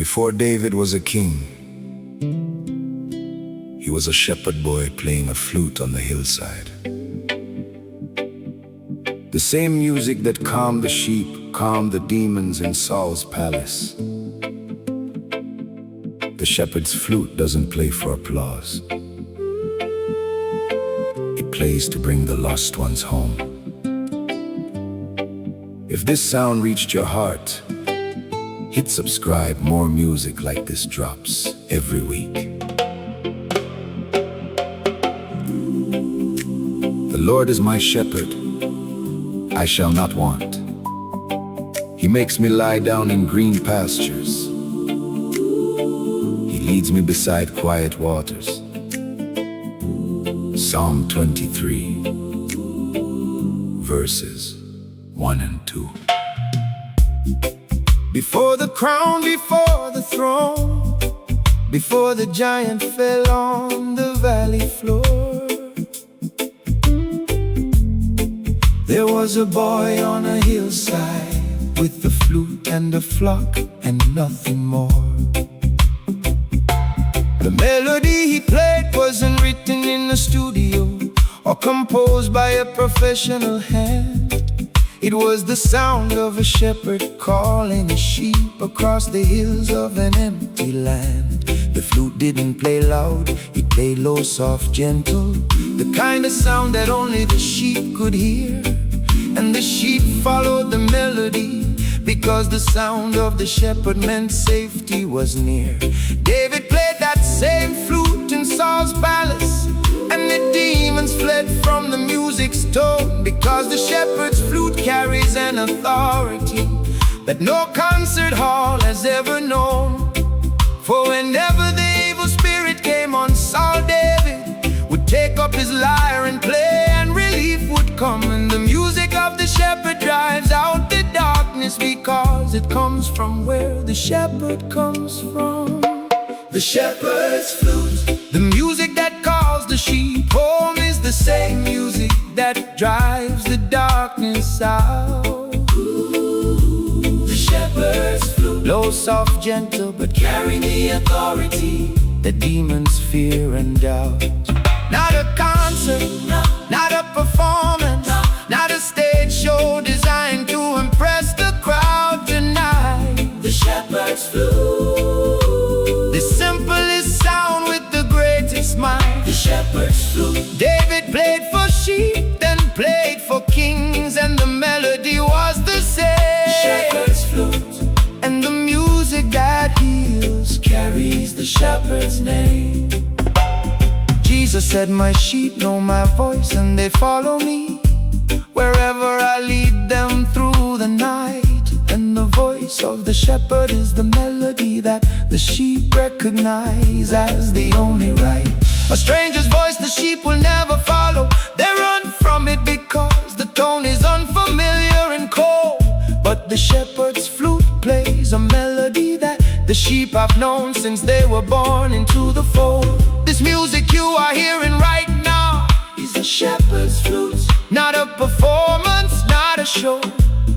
Before David was a king, he was a shepherd boy playing a flute on the hillside. The same music that calmed the sheep calmed the demons in Saul's palace. The shepherd's flute doesn't play for applause. It plays to bring the lost ones home. If this sound reached your heart, hit subscribe. More music like this drops every week. The Lord is my shepherd, I shall not want. He makes me lie down in green pastures. He leads me beside quiet waters. Psalm 23, verses 1 and 2. Before the crown, before the throne, before the giant fell on the valley floor, there was a boy on a hillside with a flute and a flock and nothing more. The melody he played wasn't written in the studio or composed by a professional hand. It was the sound of a shepherd calling his sheep across the hills of an empty land. The flute didn't play loud, it played low, soft, gentle, the kind of sound that only the sheep could hear. And the sheep followed the melody, because the sound of the shepherd meant safety was near. David played that same flute in Saul's palace, and the demons fled from the music's tone, because the shepherd's flute carries an authority that no concert hall has ever known. For whenever the evil spirit came on Saul, David would take up his lyre and play, and relief would come. And the music of the shepherd drives out the darkness, because it comes from where the shepherd comes from. The shepherd's flute, the music that calls the sheep home, is the same music that drives the darkness out. The shepherd's flute, low, soft, gentle, but carrying the authority that demons fear and doubt. Not a concert, not a performance, not a stage show designed to impress the crowd tonight. The shepherd's flute, the simplest sound with the greatest mind. The shepherd's flute. David played for sheep, then played for kings, and the melody was the same. The shepherd's flute. And the music that heals carries the shepherd's name. Jesus said, my sheep know my voice and they follow me wherever I lead them through the night. And the voice of the shepherd is the melody that the sheep recognize as the only right. A stranger's voice the sheep will never follow. They run from it because the tone is unfamiliar and cold. But the shepherd's flute plays a melody that the sheep have known since they were born into the fold. This music you are hearing right now is the shepherd's flute. Not a performance, not a show.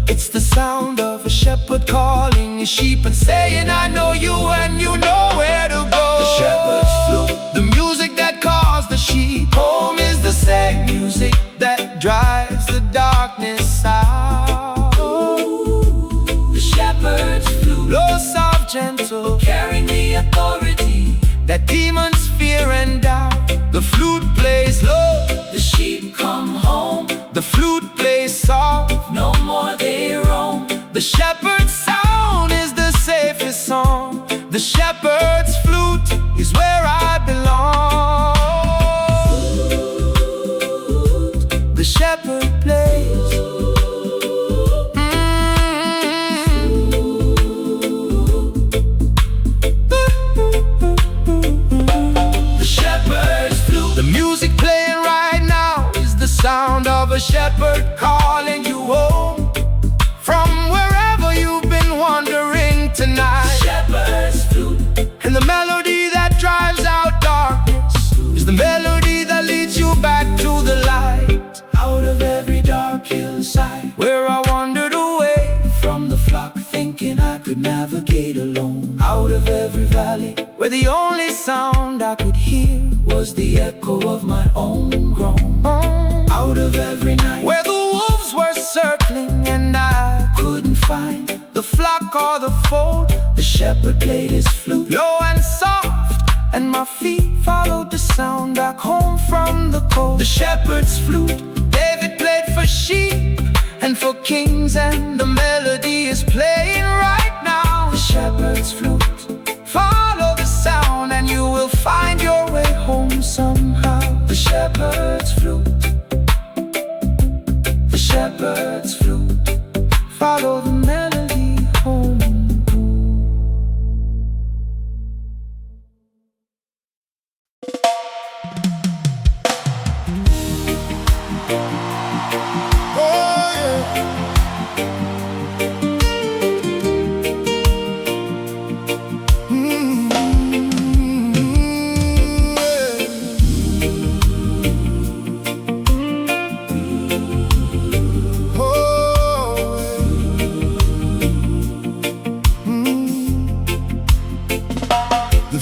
It's the sound of a shepherd calling his sheep and saying, I know you and you know where to go. The shepherd's flute, the music that calls the sheep home, is the same music that drives the darkness out. The shepherd's flute, low, soft, gentle, carrying the authority that demons fear and doubt. The flute plays low, the sheep come home. The flute plays soft, no more they roam. The shepherd's sound is the safest song. The shepherd's flute is where I belong. The shepherd plays. The shepherd's flute, the music playing right now is the sound of a shepherd calling you home from wherever you've been wandering tonight. Shepherd's flute, and the navigate alone. Out of every valley, where the only sound I could hear was the echo of my own groan. Out of every night, where the wolves were circling and I couldn't find the flock or the fold, the shepherd played his flute, low and soft, and my feet followed the sound back home from the cold. The shepherd's flute, David played for sheep and for kings, and the melody is playing right now. The shepherd's flute, follow the sound and you will find your way home somehow. The shepherd's flute, the shepherd's flute, follow the melody home.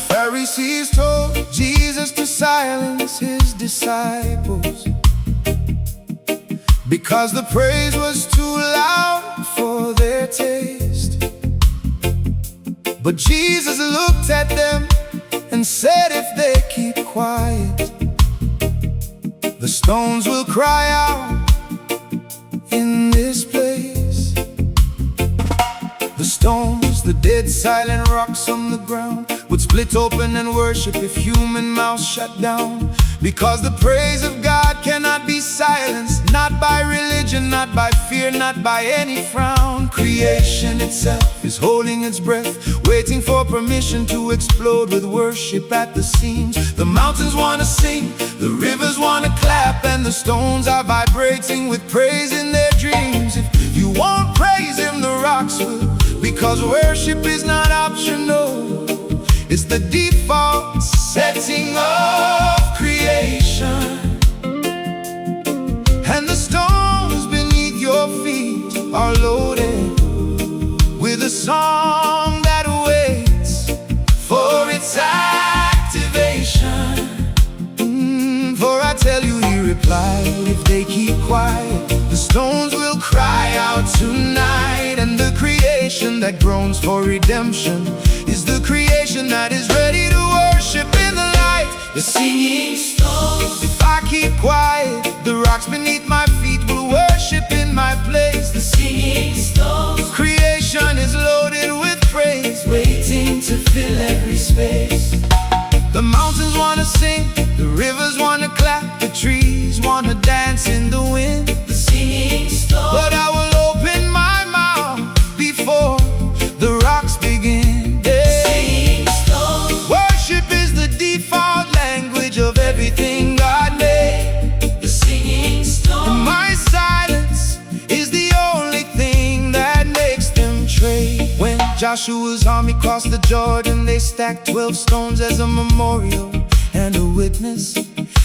Pharisees told Jesus to silence his disciples because the praise was too loud for their taste. But Jesus looked at them and said, if they keep quiet, the stones will cry out in this place. The stones, the dead silent rocks on the ground, would split open and worship if human mouths shut down. Because the praise of God cannot be silenced, not by religion, not by fear, not by any frown. Creation itself is holding its breath, waiting for permission to explode with worship at the seams. The mountains want to sing, the rivers want to clap, and the stones are vibrating with praise in their dreams. If you won't praise Him, the rocks will, because worship is not optional. It's the default setting of creation. And the stones beneath your feet are loaded with a song that waits for its activation. For I tell you, He replied, if they keep quiet, the stones will cry out tonight. And the creation that groans for redemption is the creation that is ready to worship in the light. The singing stones, if I keep quiet, the rocks beneath my feet will worship in my place. The singing stones, creation is loaded with praise, waiting to fill every space. The mountains want to sing, the rivers want to clap, the trees want to dance in the wind. The singing stones, but I will open my mouth before the rocks begin. Worship is the default language of everything God made. The singing stone, and my silence is the only thing that makes them trade. When Joshua's army crossed the Jordan, they stacked 12 stones as a memorial and a witness.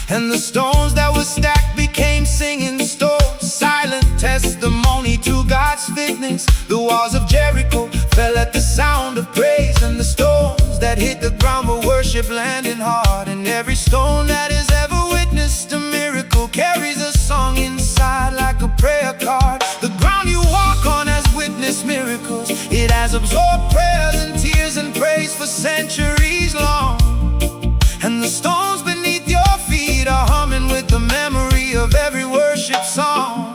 And the stones that were stacked became singing stones, silent testimony to God's fitness. The walls of Jericho fell at the sound of praise, and the stones that hit the ground were worship landing hard. And every stone that has ever witnessed a miracle carries a song inside like a prayer card. The ground you walk on has witnessed miracles. It has absorbed prayers and tears and praise for centuries long. And the stones beneath your feet are humming with the memory of every worship song.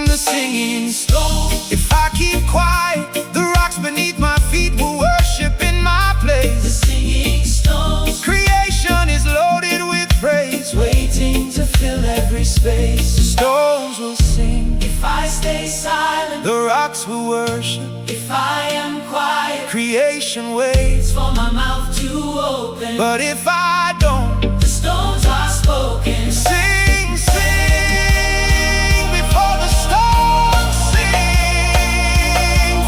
The singing stone, if I keep quiet, the rocks beneath my feet will worship in my place. The singing stones, creation is loaded with praise, waiting to fill every space. The stones will sing if I stay silent, the rocks will worship if I am quiet. Creation waits for my mouth to open, but if I don't, the stones are spoken. Sing, sing before the stones sing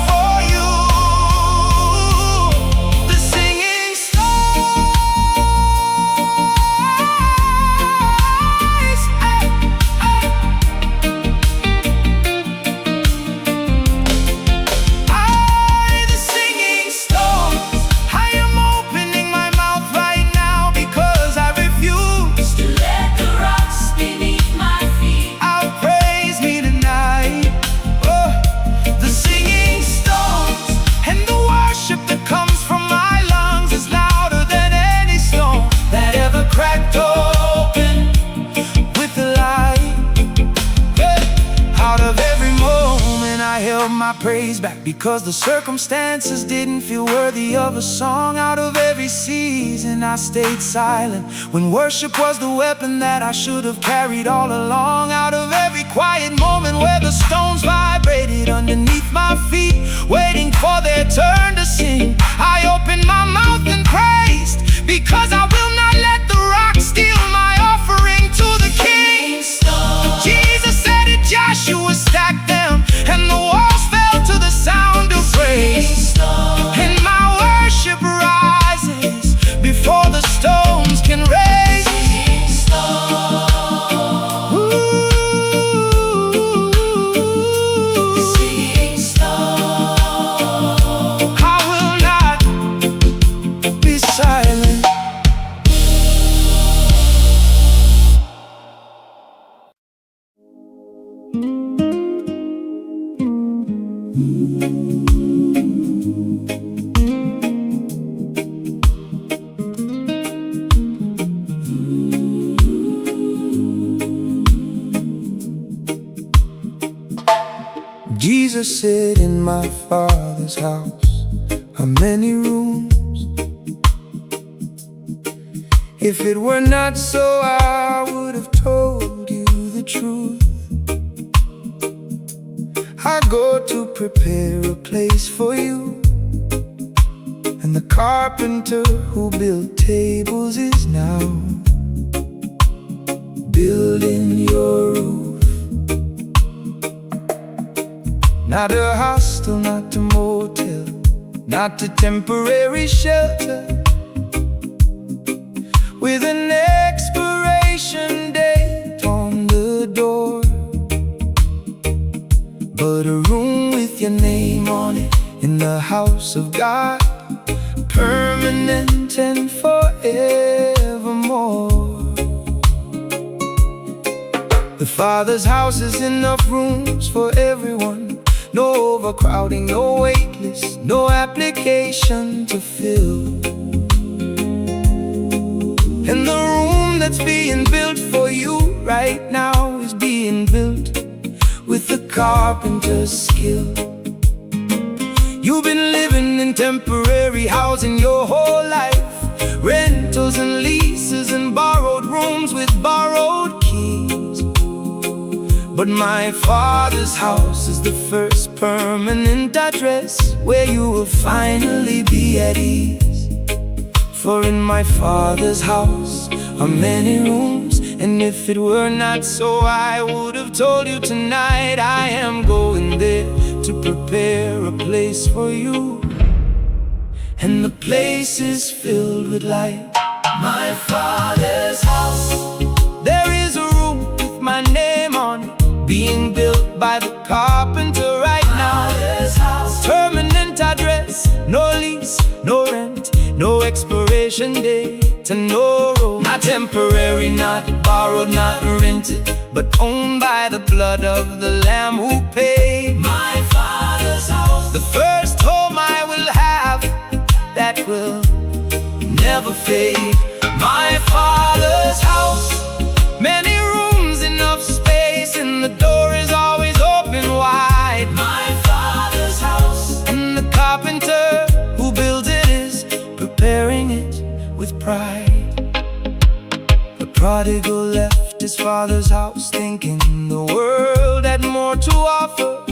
for you. The singing stones, ay, ay. I back because the circumstances didn't feel worthy of a song. Out of every season I stayed silent when worship was the weapon that I should have carried all along. Out of every quiet moment where the stones vibrated underneath my feet, waiting for their turn to sing, I opened my mouth and praised, because I will not let the rock steal my offering to the King. Jesus said it, Joshua stacked them, and the walls fell to the sound of praise. And my worship rises before the stones can raise. I will not be silent. Jesus said, in my Father's house are many rooms. If it were not so, I would have told you the truth. I go to prepare a place for you, and the carpenter who built tables is now building your roof. Not a hostel, not a motel, not a temporary shelter with an expiration date on the door, but a room with your name on it in the house of God, permanent and forevermore. The Father's house is enough rooms for everyone. No overcrowding, no wait list, no application to fill. And the room that's being built for you right now is being built with the carpenter's skill. You've been living in temporary housing your whole life, rentals and leases and borrowed rooms with borrowed keys. But my Father's house is the first permanent address where you will finally be at ease. For in my Father's house are many rooms, and if it were not so, I would have told you tonight. I am going there to prepare a place for you, and the place is filled with light. My Father's house, there is a room with my name on it, being built by the carpenter right now. Permanent address, no lease, no rent, no expiration date, and no road. Not temporary, not borrowed, not rented, but owned by the blood of the Lamb who paid. My Father's house, the first home I will have that will never fade. My Father's house, many rooms, enough space, and the door is always open wide. My Father's house, and the carpenter who built it is preparing it with pride. The prodigal left his father's house thinking the world had more to offer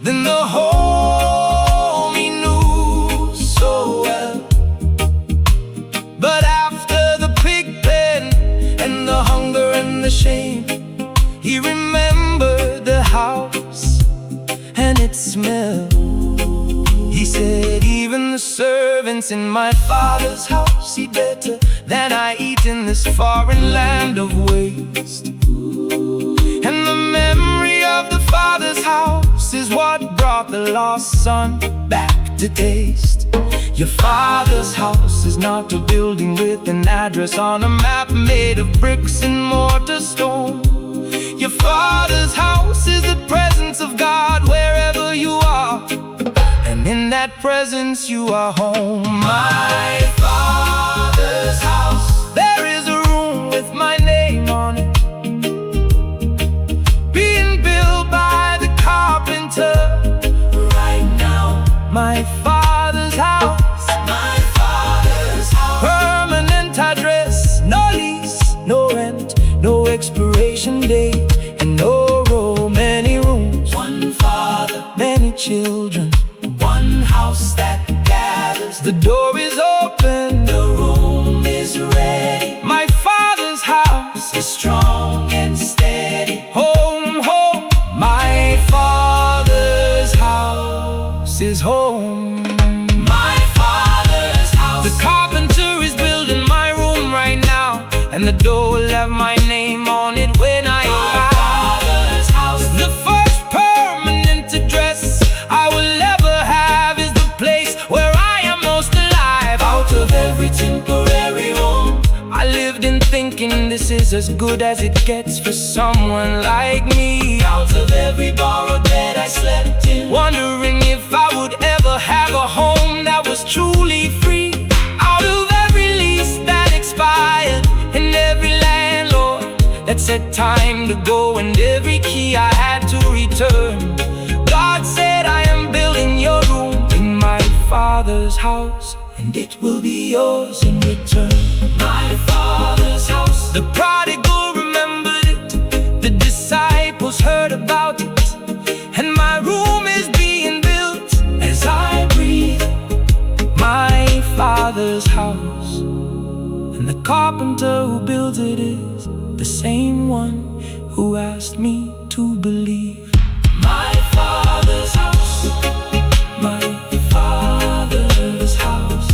than the home he knew so well. But after the pig pen and the hunger and the shame, he remembered the house and its smell. He said, even the servants in my Father's house eat better than I eat in this foreign land of waste. And the memory of the Father's house is what brought the lost son back to taste. Your Father's house is not a building with an address on a map made of bricks and mortar stone. Your Father's house is the presence of God wherever you are, and in that presence you are home. My Father's house, there is a room with my name on it, being built by the carpenter children, one house that gathers. The door is open, the room is ready. My Father's house is strong and steady. Home, home, my Father's house is home. My Father's house. The carpenter is building my room right now, and the door will have my name on it when I die. The first permanent address I will ever have is the place where I am most alive. Out of every temporary home I lived in thinking this is as good as it gets for someone like me. Out of every borrowed bed I slept in, wondering if I would ever have a home that was truly free. Out of every lease that expired, and every landlord that said time to go, and every key I had to return, God said, I am building your room in my Father's house, and it will be yours in return. My Father's house. The prodigal remembered it, the disciples heard about it, and my room is being built as I breathe. My Father's house, and the carpenter who built it is the same one who asked me to believe. My Father's house, my Father's house,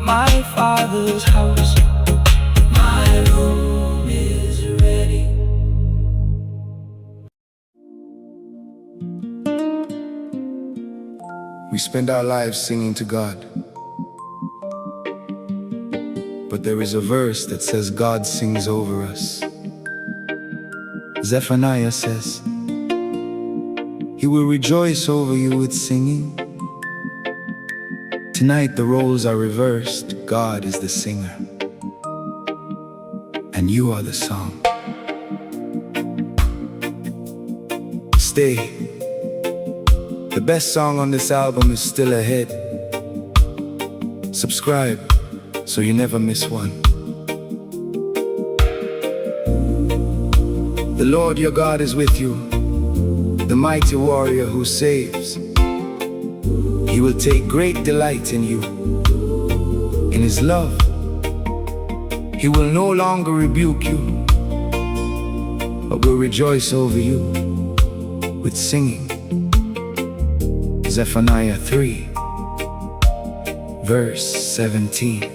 my Father's house, my room is ready. We spend our lives singing to God, but there is a verse that says God sings over us. Zephaniah says, He will rejoice over you with singing. Tonight the roles are reversed. God is the singer, and you are the song. Stay. The best song on this album is still ahead. Subscribe so you never miss one. The Lord your God is with you, the mighty warrior who saves. He will take great delight in you, in His love. He will no longer rebuke you, but will rejoice over you with singing. Zephaniah 3, verse 17.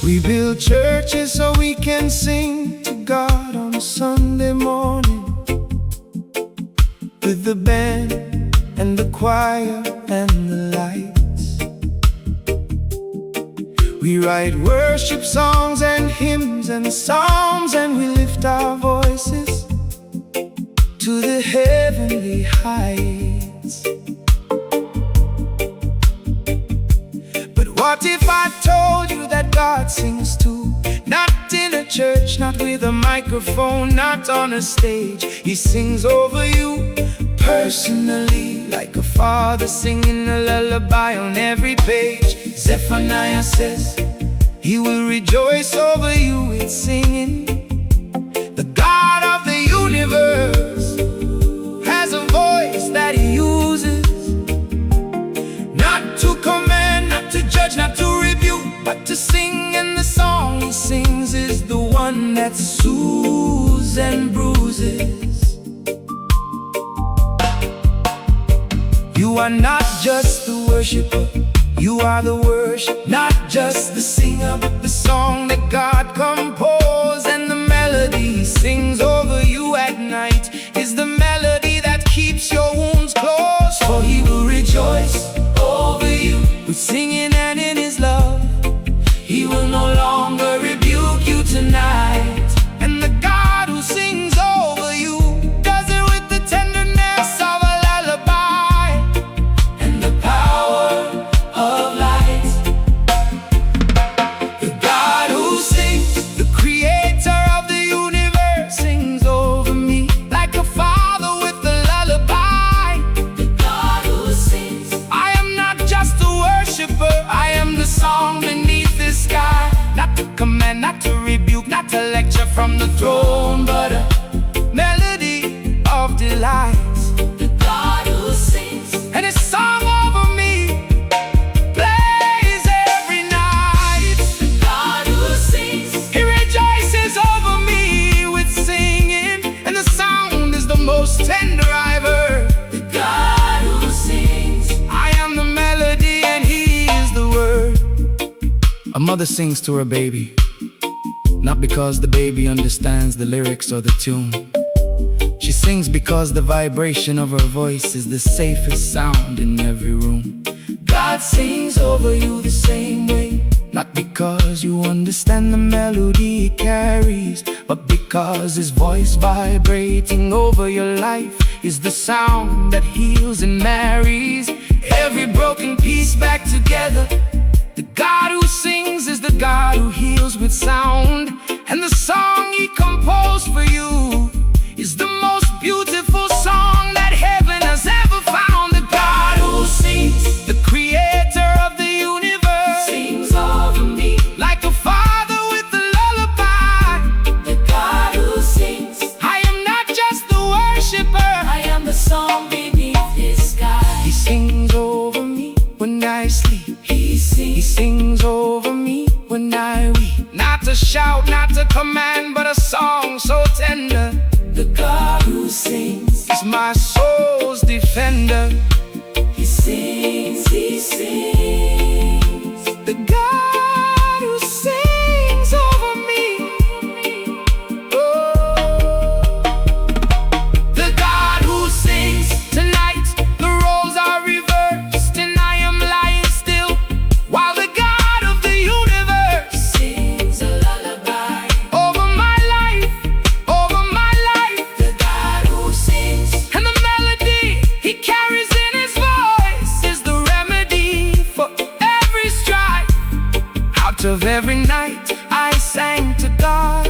We build churches so we can sing to God on Sunday morning, with the band and the choir and the lights. We write worship songs and hymns and psalms, and we lift our voices to the heavenly heights. But what if I told you that God sings too? Not in a church, not with a microphone, not on a stage. He sings over you personally, like a father singing a lullaby on every page. Zephaniah says He will rejoice over you with singing. The God of the universe has a voice that He uses, not to command, not to judge, not to rebuke, but to sing. And the song He sings is the one that soothes and bruises. You are not just the worshiper, you are the worship. Not just the singer, but the song that God composed. And the melody He sings over you at night is the melody that keeps your wounds closed. For He will rejoice over you with singing, and in His love He will no longer rebuke you tonight. And the God who sings over you does it with the tenderness of a lullaby and the power of light. The God who sings, the creator of the universe, sings over me like a father with a lullaby. The God who sings, I am not just a worshiper, I am the song beneath the sky. Not to command, not to rebuke, not to lecture from the throne, but a melody of delight. The God who sings, A mother sings to her baby, not because the baby understands the lyrics or the tune. She sings because the vibration of her voice is the safest sound in every room. God sings over you the same way, not because you understand the melody he carries, but because his voice vibrating over your life is the sound that heals and marries every broken piece back together. The God who sings is the God who heals with sound, and the song he composed for you is the most beautiful song that heaven has ever found. The God who sings, the creator of the universe, sings over me like a father with a lullaby. The God who sings, I am not just the worshiper, I am the song beneath his sky. He sings over me when I sleep. He sings over me when I weep. Not to shout, not to command, but a song so tender. The God who sings is my soul's defender. He sings, he sings. The God who sings over me. Oh, the God who sings. Tonight the roles are reversed and I am lying still, while the God of the universe sings a lullaby over my life, over my life. The God who sings, and the melody he carries in his voice is the remedy for every strife. Out of every night I sang to God,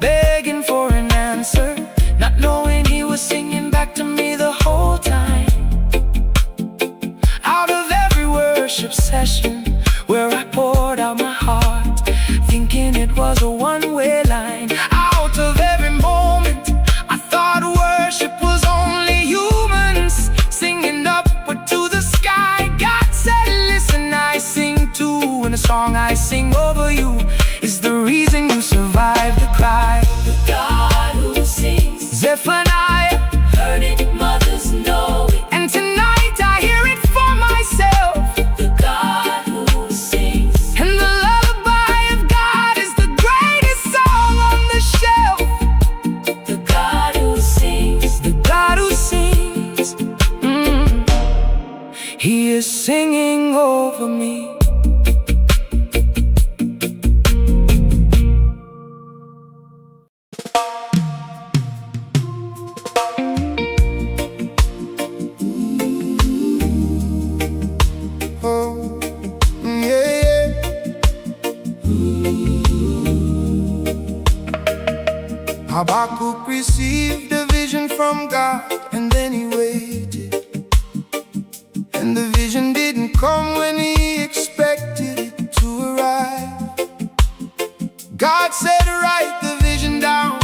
begging for an answer, not knowing he was singing back to me the whole time. Out of every worship session where I poured out my heart, thinking it was a one-way line. Out of every moment I thought worship was only humans singing upward to the sky. God said, listen, I sing too, and the song I sing over you is the reason you survive the cry. The God who sings, Zephaniah heard it, mothers know it, and tonight I hear it for myself. The God who sings, and the lullaby of God is the greatest song on the shelf. The God who sings, the God who sings. He is singing over me. Oh, yeah, Habakkuk received a vision from God, and then he waited. And the vision didn't come when he expected it to arrive. God said, write the vision down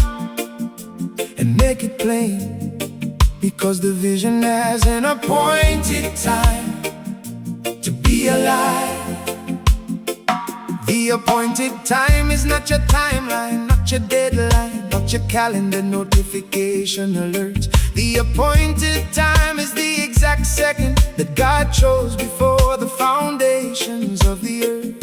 and make it plain, because the vision has an appointed time to be alive. The appointed time is not your timeline, not your deadline, not your calendar notification alert. The appointed time is the exact second that God chose before the foundations of the earth.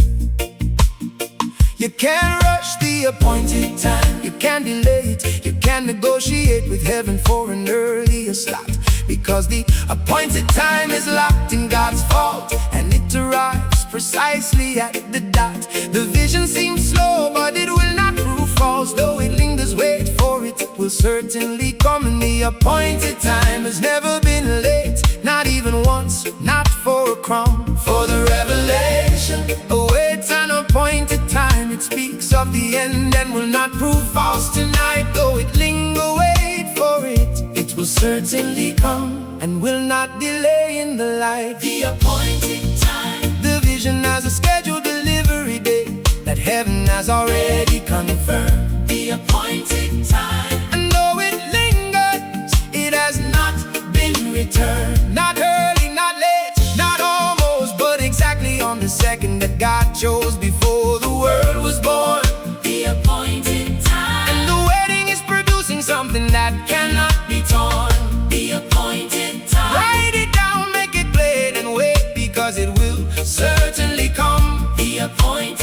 You can't rush the appointed time, you can't delay it, you can't negotiate with heaven for an earlier slot, because the appointed time is locked in God's vault, and it arrives precisely at the dot. The vision seems slow, but it will not prove false. Though it lingers, wait for it, it will certainly come. And the appointed time has never been late, not even once, not for a crumb. For the revelation awaits an appointed time. It speaks of the end and will not prove false tonight. Though it linger, wait for it, it will certainly come and will not delay in the light. The appointed time, the vision has a scheduled delivery date that heaven has already confirmed. The appointed time, and though it lingers, it has not been returned. Not early, not late, not almost, but exactly on the second that God chose before the world was born. The appointed time, and the wedding is producing something that cannot be torn. The appointed time, write it down, make it plain, and wait, because it will certainly come. The appointed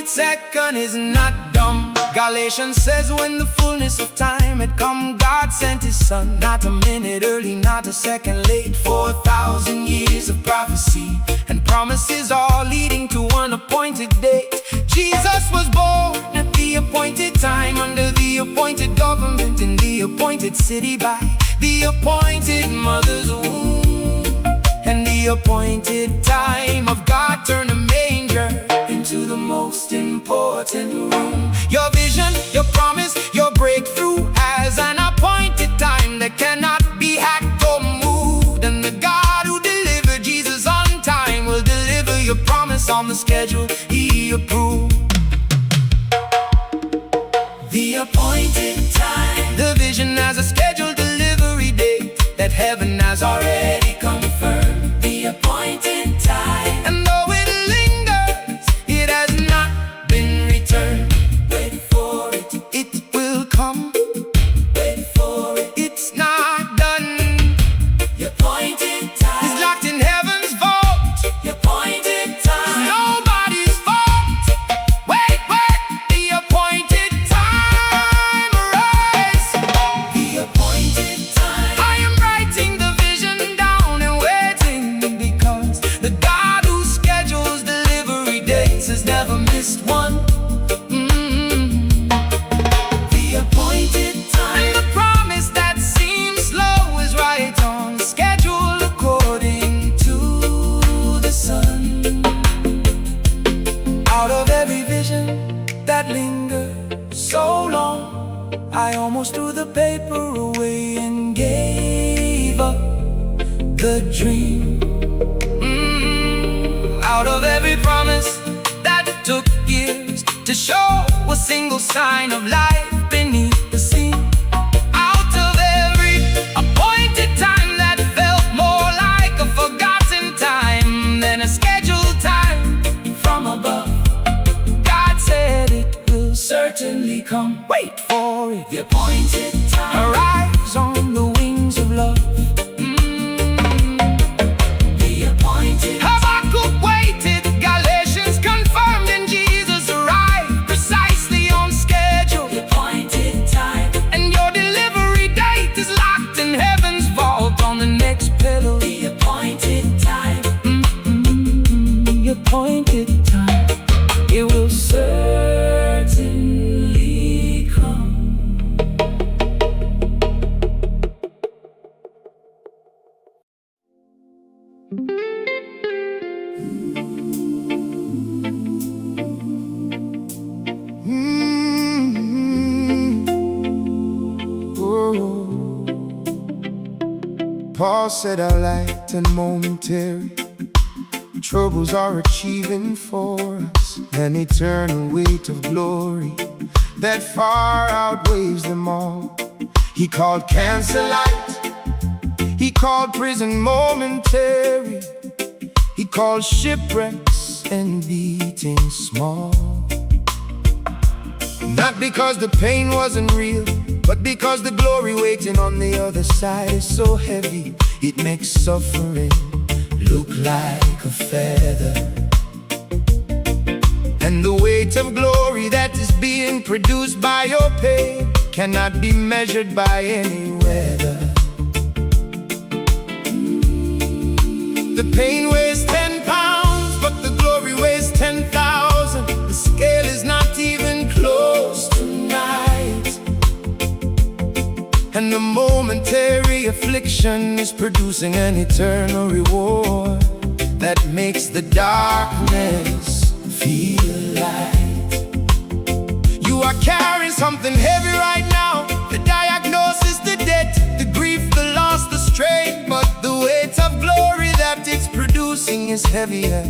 second is not dumb. Galatians says when the fullness of time had come, God sent his son, not a minute early, not a second late. 4,000 years of prophecy and promises, all leading to one appointed date. Jesus was born at the appointed time, under the appointed government, in the appointed city, by the appointed mother's womb. And the appointed time of God turned a manger into the most important room. Your vision, your promise, your breakthrough has an appointed time that cannot be hacked or moved. And the God who delivered Jesus on time will deliver your promise on the schedule he approved. The appointed time. The vision has a scheduled delivery date that heaven has already confirmed. The appointed time. And though it lingers, it has not been returned. Wait for it, it will come. Wait for it, it's not done. Your appointed time is locked in heaven's vault. Your appointed time, nobody's fault. Wait, the appointed time arrives. The appointed time. I am writing the vision down and waiting, because the God who schedules delivery dates has never missed one. The appointed time. And the promise that seems slow is right on schedule according to the sun. Out of every vision that lingered so long, I almost threw the paper away and gave up the dream. Out of every promise that took years to show a single sign of life beneath the scene. Out of every appointed time that felt more like a forgotten time than a scheduled time from above, God said it will certainly come. Wait for it, the appointed time arrives on the wings of love. The appointed Habakkuk waited, Galatians confirmed, and Jesus arrived precisely on schedule. The appointed time. And your delivery date is locked in heaven's vault on the next pedal. The appointed time. The appointed time. It will certainly come. Paul said our light and momentary troubles are achieving for us an eternal weight of glory that far outweighs them all. He called cancer light, he called prison momentary, he called shipwrecks and beatings small. Not because the pain wasn't real, but because the glory waiting on the other side is so heavy, it makes suffering look like a feather. And the weight of glory that is being produced by your pain cannot be measured by any weather. The pain weighs 10 pounds, but the glory weighs 10,000. The scale is not even close tonight. And the momentary affliction is producing an eternal reward that makes the darkness feel light. You are carrying something heavy right now. The diagnosis, the debt, the grief, the loss, the strain. But the weight of glory that it's producing is heavier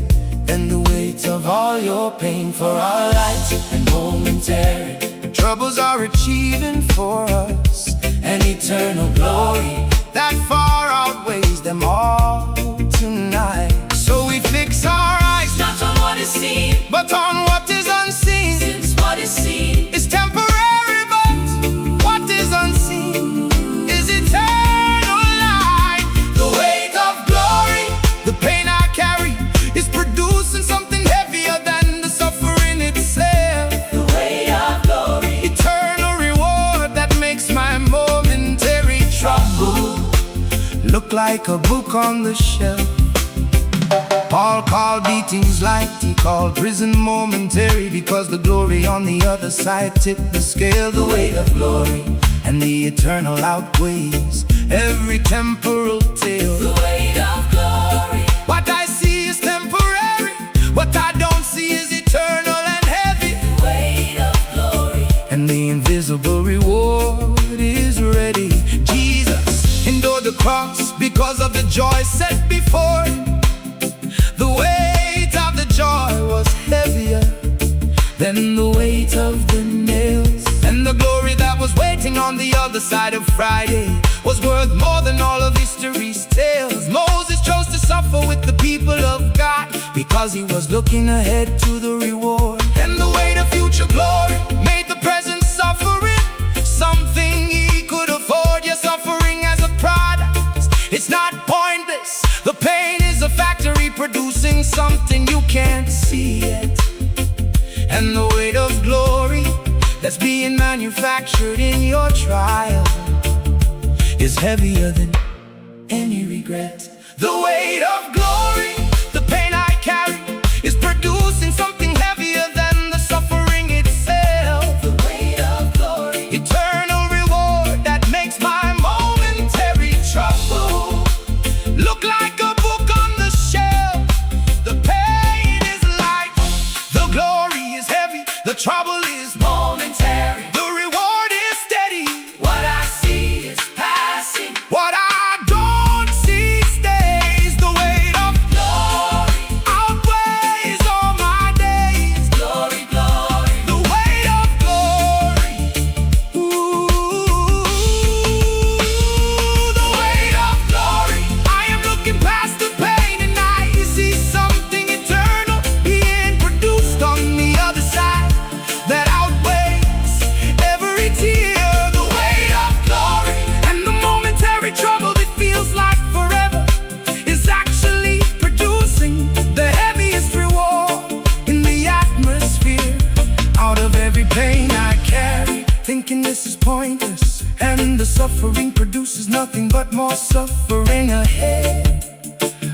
than the weight of all your pain. For our light and momentary troubles are achieving for us an eternal glory that far outweighs them all tonight. So we fix our eyes not on what is seen, but on what is unseen. Since what is seen is temporary, but what is unseen is eternal life. The weight of glory, the pain I carry, is producing something heavier than the suffering itself. looked like a book on the shelf. Paul called beatings light, he called prison momentary, because the glory on the other side tipped the scale. The weight of glory and the eternal outweighs every temporal tale. The weight of glory. What I see is temporary, what I don't see is eternal and heavy. The weight of glory. And the invisible reward is ready. Jesus endured the cross because of the joy set before him. The weight of the joy was heavier than the weight of the nails. And the glory that was waiting on the other side of Friday was worth more than all of history's tales. Moses chose to suffer with the people of God because he was looking ahead to the reward. And the weight of future glory made the present suffering something he could afford. Your suffering as a product, it's not pointless. The pain is a factory producing something you can't see yet. And the weight of glory that's being manufactured in your trial is heavier than any regret. The weight of glory, the pain I carry, is producing something heavier than the suffering itself. The weight of glory. Eternal reward that makes my momentary trouble look like a book on the shelf. The pain is light, the glory is heavy, the trouble is Momentary. the reward is steady. What I see is passing. What I don't see stays. The weight of Glory. outweighs all my days. Glory, glory. The weight of glory. Ooh, the weight of glory. I am looking past the pain and I see something eternal being produced on the other side that outweighs every tear. The weight of glory and the momentary trouble that feels like forever is actually producing the heaviest reward in the atmosphere. Out of every pain I carry, thinking this is pointless, and the suffering produces nothing but more suffering ahead.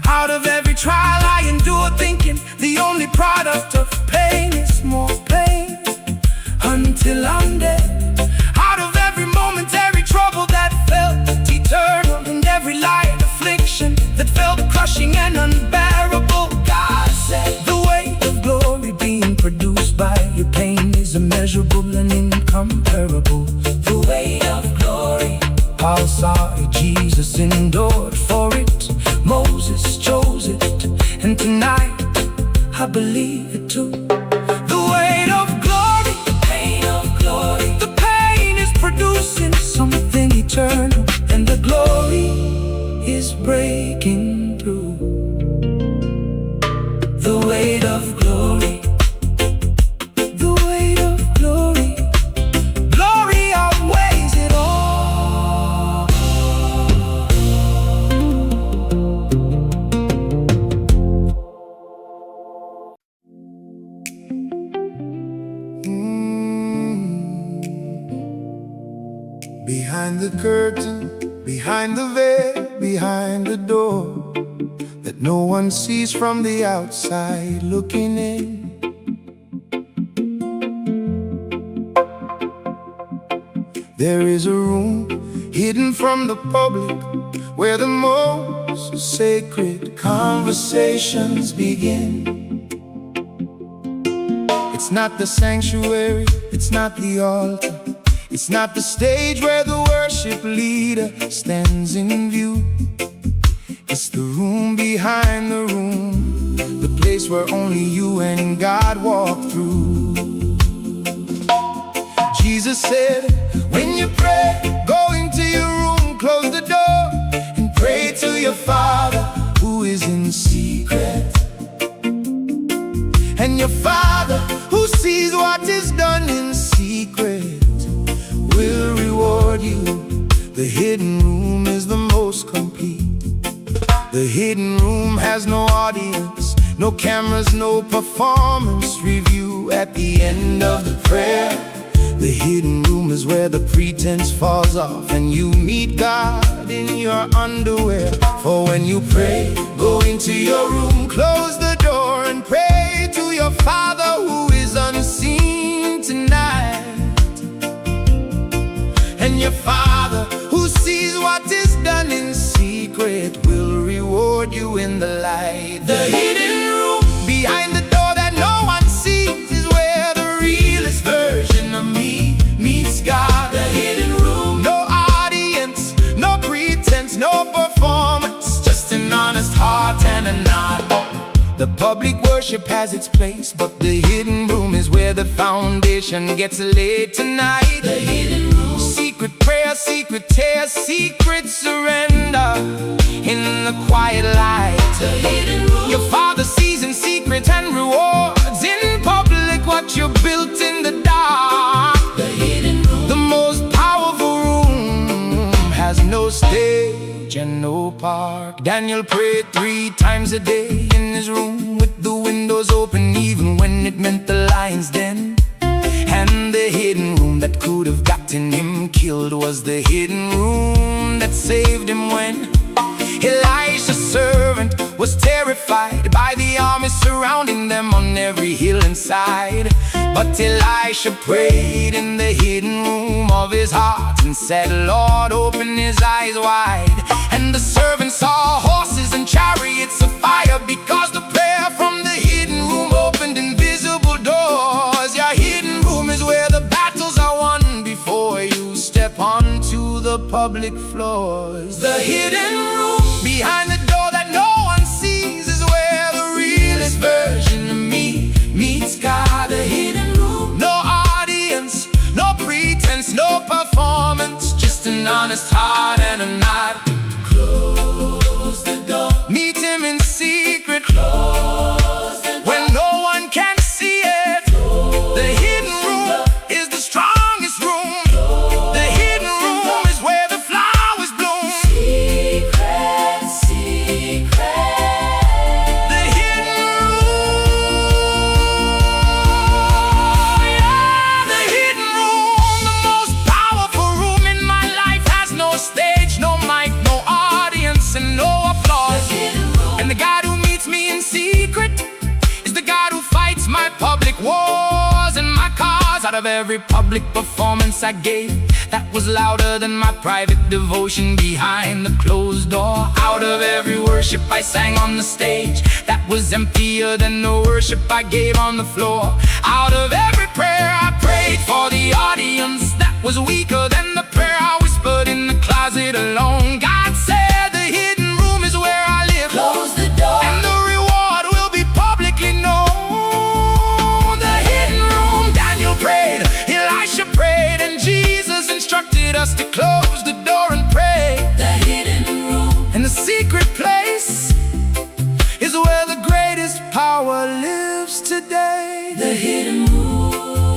Out of every trial I endure, thinking the only product of pain is more pain, until I'm dead. Out of every momentary trouble that felt eternal, and every light affliction that felt crushing and unbearable, God said the weight of glory being produced by your pain is immeasurable and incomparable. The weight of glory. Paul saw it, Jesus endured for it, Moses chose it, and tonight I believe it too. The weight of glory, The pain of glory. the pain is producing something eternal, and the glory is breaking through. The weight of glory, the weight of glory, glory outweighs it all. Behind the curtain, behind the veil, behind the door that no one sees from the outside looking in. There is a room hidden from the public where the most sacred conversations begin. It's not the sanctuary, it's not the altar, it's not the stage where the worship leader stands in view. It's the room behind the room, the place where only you and God walk through. Jesus said, when you pray, go into your room, close the door, and pray to your Father who is in secret. And your Father who sees what is done in secret will reward you. The hidden room is the most complete. The hidden room has no audience, no cameras, no performance review at the end of the prayer. The hidden room is where the pretense falls off and you meet God in your underwear. For when you pray, go into your room, close the door and pray to your Father who is unseen tonight. And your Father who sees what is done in secret will reward you in the light. The hidden room behind the door that no one sees is where the realest version of me meets God. The hidden room, no audience, no pretense, no performance, just an honest heart and a nod. The public worship has its place, but the hidden room is where the foundation gets laid tonight. The hidden room, secret prayer, secret tears, secret surrender in the quiet light. The hidden room, your Father sees in secret and rewards in public what you built in the dark. The hidden room, the most powerful room, has no stage and no park. Daniel prayed 3 times a day in his room with the windows open, even when it meant the lion's den. And the hidden room that could have gotten him killed was the hidden room that saved him when Elisha's servant was terrified by the army surrounding them on every hill and side. But Elisha prayed in the hidden room of his heart and said, Lord, open his eyes wide. And the servant saw horses and chariots of fire, because the prayer from the hidden room opened invisible doors. Your hidden room is where the battles are won before you step onto the public floors. The hidden room behind the door that no one sees is where the realest version of me meets God. The hidden room, no audience, no pretense, no performance, just an honest heart and a nod. Close the door, meet him in secret. Close the door, when no one can see it. The hidden room is the strongest room. The hidden room is where the flowers bloom. Secret, secret. The hidden room, yeah, the hidden room, the most powerful room in my life, has no stage, no mic, no audience, and no applause. And the God who meets me in secret is the God who fights my public wars and my cause. Out of every public performance I gave that was louder than my private devotion behind the closed door. Out of every worship I sang on the stage that was emptier than the worship I gave on the floor. Out of every prayer I prayed for the audience that was weaker than the prayer I whispered in the closet alone. God said the hidden room is where I live. Close the door, and the reward will be publicly known. The hidden room, Daniel prayed, Elisha prayed, and Jesus instructed us to close the door and pray. The hidden room, and the secret place is where the greatest power lives today. The hidden room,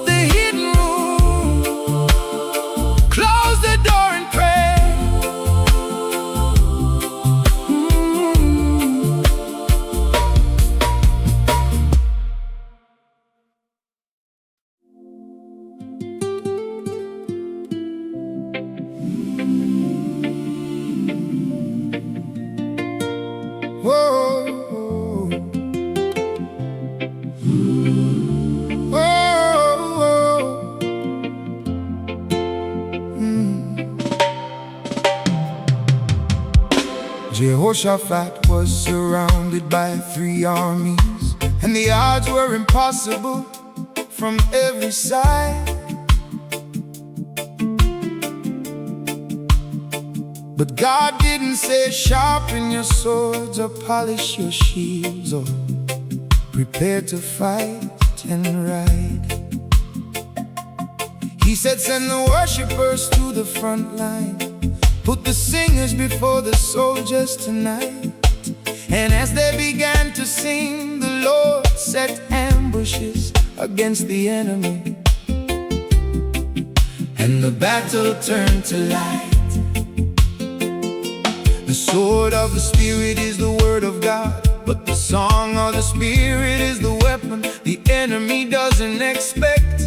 the hidden room. Close the door and pray. Whoa, whoa, Jehoshaphat was surrounded by 3 armies, and the odds were impossible from every side. But God didn't say sharpen your swords or polish your shields or prepare to fight and ride. He said send the worshipers to the front line, put the singers before the soldiers tonight. And as they began to sing, the Lord set ambushes against the enemy, and the battle turned to light. The sword of the Spirit is the word of God, but the song of the Spirit is the weapon the enemy doesn't expect.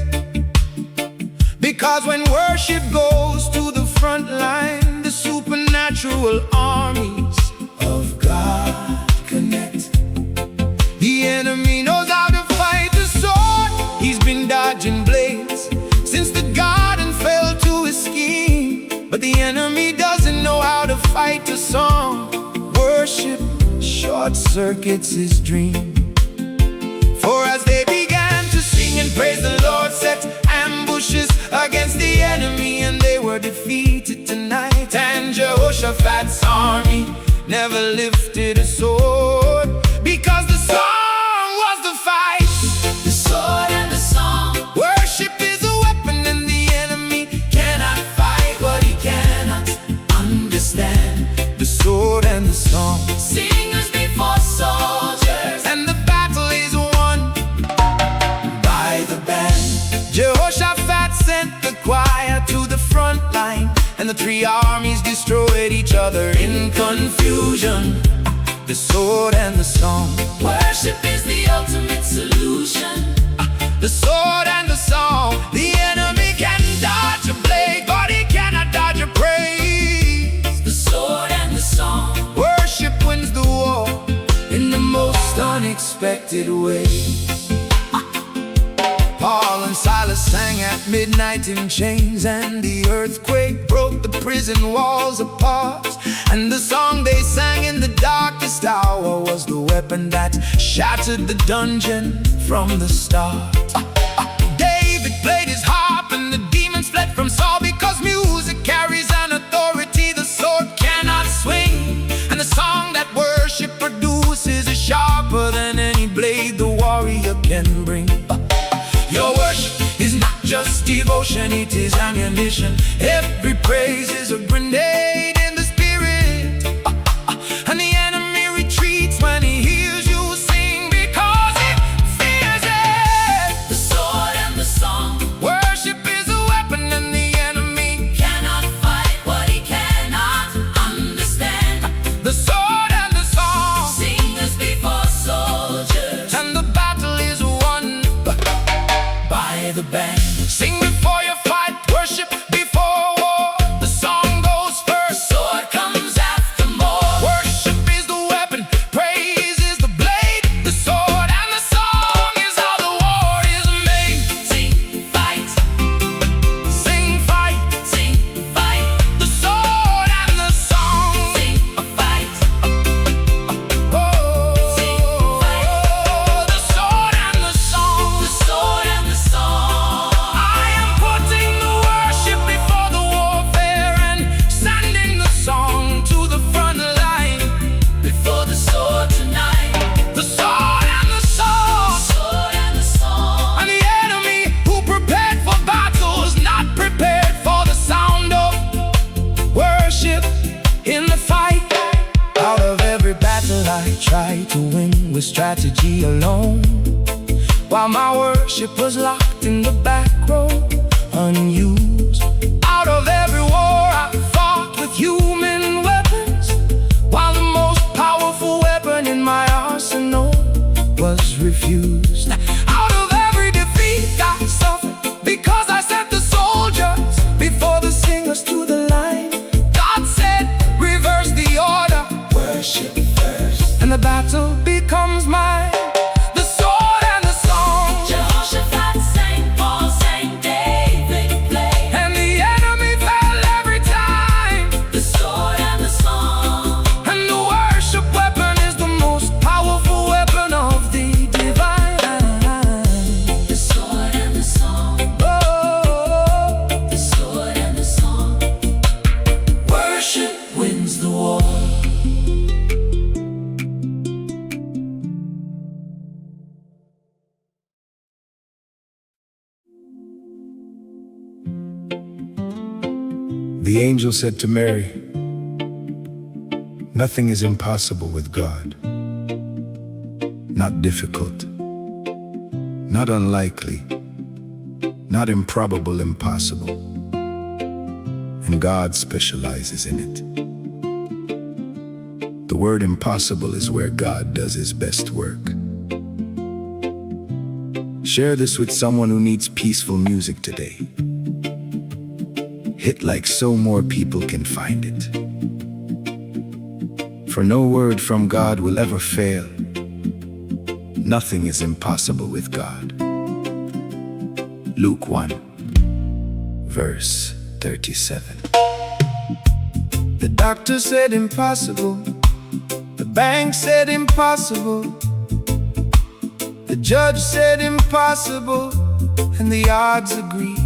Because when worship goes to the front line, the supernatural supernatural armies of God connect. The enemy knows how to fight the sword. He's been dodging blades since the garden fell to his scheme. But the enemy doesn't know how to fight a song. Worship short circuits his dream. For as they began to sing and praise, the Lord set ambushes against the enemy, and they were defeated tonight. And Jehoshaphat's army never lifted a sword, because the song was the fight. The sword and the song. Worship is a weapon, and the enemy cannot fight what he cannot understand. The sword and the song. Singers before soldiers, And the battle is won by the band. Jehoshaphat sent the choir to the front line, and the three armies destroyed each other in confusion. The sword and the song. worship is the ultimate solution. The sword and the song. The enemy can dodge a blade, but he cannot dodge a praise. The sword and the song. Worship wins the war in the most unexpected way. Paul and Silas sang at midnight in chains, and the earthquake broke the prison walls apart. And the song they sang in the darkest hour was the weapon that shattered the dungeon from the start. David played his harp, and the demons fled from Saul, because music carries an authority the sword cannot swing. And the song that worship produces is sharper than any blade the warrior can bring. Your worship is not just devotion, it is ammunition. Every praise is a grenade in the spirit. And the enemy retreats when he hears you sing, because he fears it. The sword and the song. Worship is a weapon, and the enemy Cannot fight what he cannot understand. the sword and the song. Singers before soldiers, And the battle is won by the band. Sing before you fight, worship before war. The song goes first, Sword comes after more. worship is the weapon, praise is the blade. The sword and the song is how the war is made. Sing, fight, Sing, fight, sing, fight, the sword and the song. sing, fight. Oh, Sing, fight. the sword and the song. The sword and the song. I am putting the worship before the warfare, and sending the song to the front line. Before the sword tonight. The sword and the song. Sword and the song. And the enemy who prepared for battle is not prepared for the sound of worship in the fight. Out of every battle I try to win with strategy alone, while my worship was locked in the back row, unused. Out of every war I fought with human weapons, while the most powerful weapon in my arsenal was refused. Out of every defeat I suffered, because I sent the soldiers before the singers to the line. God said, reverse the order, worship first, and the battle becomes mine. The sword and the song. Jehoshaphat sang, Paul sang, David played. And the enemy fell every time. The sword and the song. And the worship weapon is the most powerful weapon of the divine. The sword and the song. Oh, The sword and the song. Worship wins the war. The angel said to Mary, "Nothing is impossible with God. Not difficult, not unlikely, not improbable, impossible. And God specializes in it. The word impossible is where God does his best work." Share this with someone who needs peaceful music today. Hit like so more people can find it. For no word from God will ever fail. Nothing is impossible with God. Luke 1, verse 37. The doctor said impossible. The bank said impossible. The judge said impossible, and the odds agreed.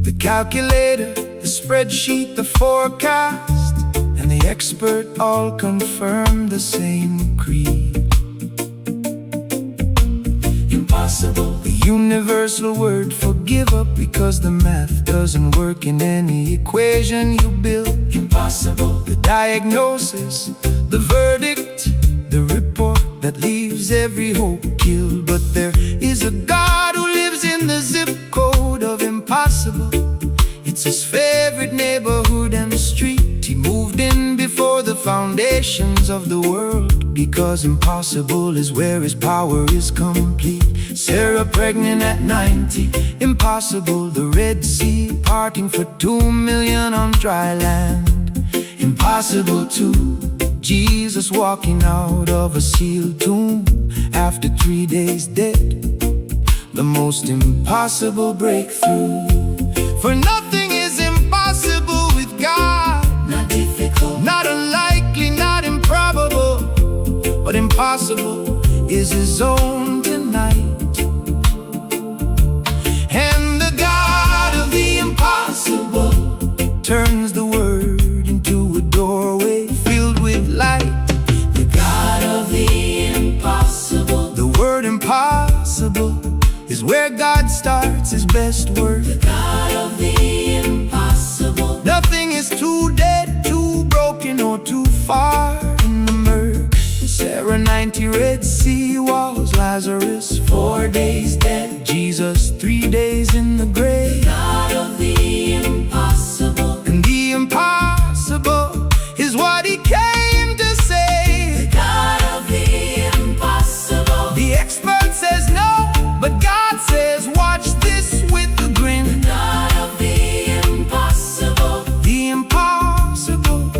The calculator, the spreadsheet, the forecast, and the expert all confirmed the same creed. Impossible. The universal word for give up, because the math doesn't work in any equation you build. Impossible. The diagnosis, the verdict, the report that leaves every hope killed. But there is a God who lives in the zip code of impossible. It's his favorite neighborhood and street. He moved in before the foundations of the world, because impossible is where his power is complete. Sarah pregnant at 90, impossible. The Red Sea parting for 2 million on dry land, impossible too. Jesus walking out of a sealed tomb after 3 days dead, the most impossible breakthrough. For nothing is impossible with God. Not difficult, not unlikely, not improbable, but impossible is his own tonight. And the God of the impossible turns the word into a doorway filled with light. The God of the impossible. The word impossible is where God starts his best work. The God of the impossible. Nothing is too dead, too broken, or too far in the murk. Sarah 90, Red Sea walls, Lazarus 4 days dead, Jesus 3 days in the grave. The God of the impossible. And the impossible is what he came to say. The God of the impossible. The expert says no, but God says watch this with a grin. The God of the impossible. The impossible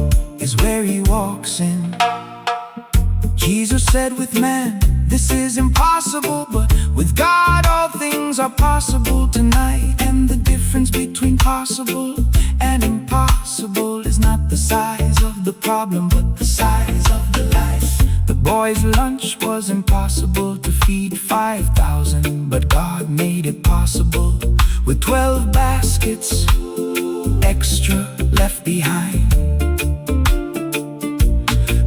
is where he walks in. Jesus said with man, this is impossible, but with God all things are possible tonight. And the difference between possible and impossible is not the size of the problem, but the size of the life. The boy's lunch was impossible to feed 5,000, but God made it possible with 12 baskets extra left behind.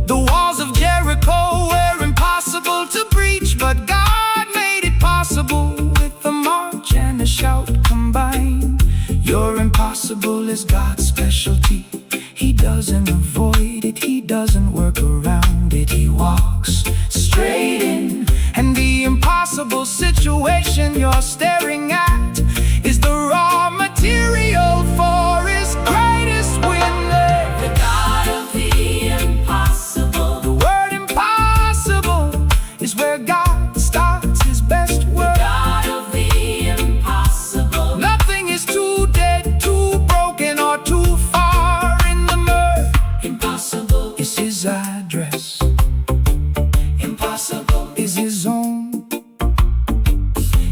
The walls of Jericho were impossible to breach, but God made it possible with a march and a shout combined. Your impossible is God's specialty. He doesn't avoid it, he doesn't work around it. He walks straight in. And the impossible situation you're staring at is the raw material for his greatest wonder. The God of the impossible. The word impossible is where God starts his best work. The God of the impossible. Nothing is too dead, too broken, or too far in the murk. Impossible is his address. Impossible is his own.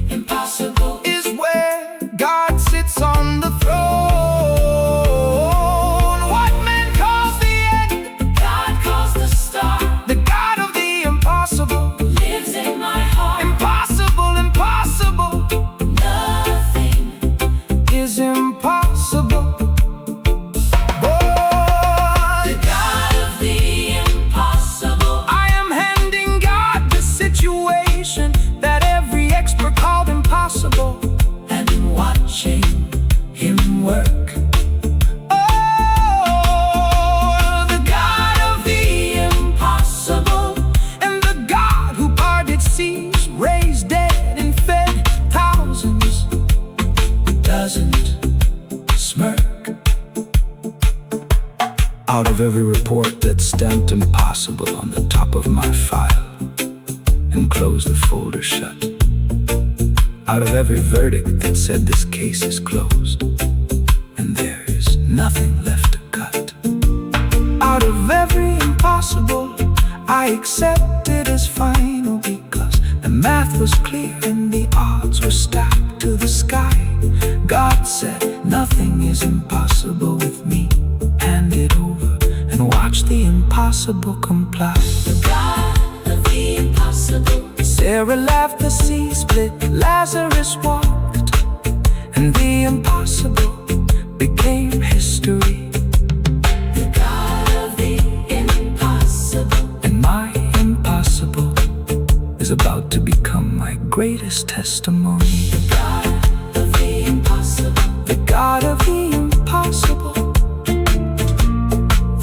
Impossible is where God sits on the throne. What man calls the end, God calls the start. The God of the impossible lives in my heart. Impossible, impossible. Nothing is impossible. The God of the impossible. I am handing God the situation that every expert called impossible, and in watching him work. Oh, the God of the impossible, and the God who parted seas, raised dead, and fed thousands, doesn't smirk. Out of every report that stamped impossible on the top of my file and closed the folder shut, out of every verdict that said this case is closed and there is nothing left to cut, of every impossible. I accept it as final because the math was clear and the odds were stacked to the sky. God said, nothing is impossible with me. Hand it over and watch the impossible comply. The God of the impossible. Sarah laughed, the sea split, Lazarus walked, and the impossible became history. The God of the impossible. And my impossible is about to become my greatest testimony. The God of the impossible. The God of the impossible.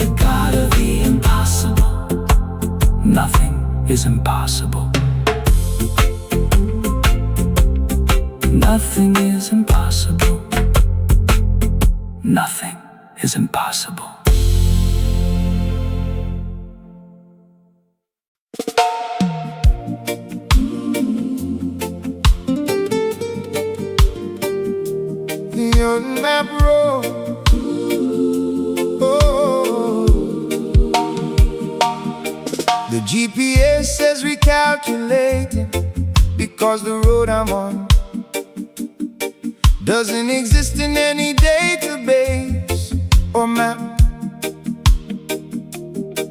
The God of the impossible. Nothing is impossible. Nothing is impossible. Nothing is impossible. The unmapped road. Oh. The GPS says recalculating because the road I'm on doesn't exist in any database or map.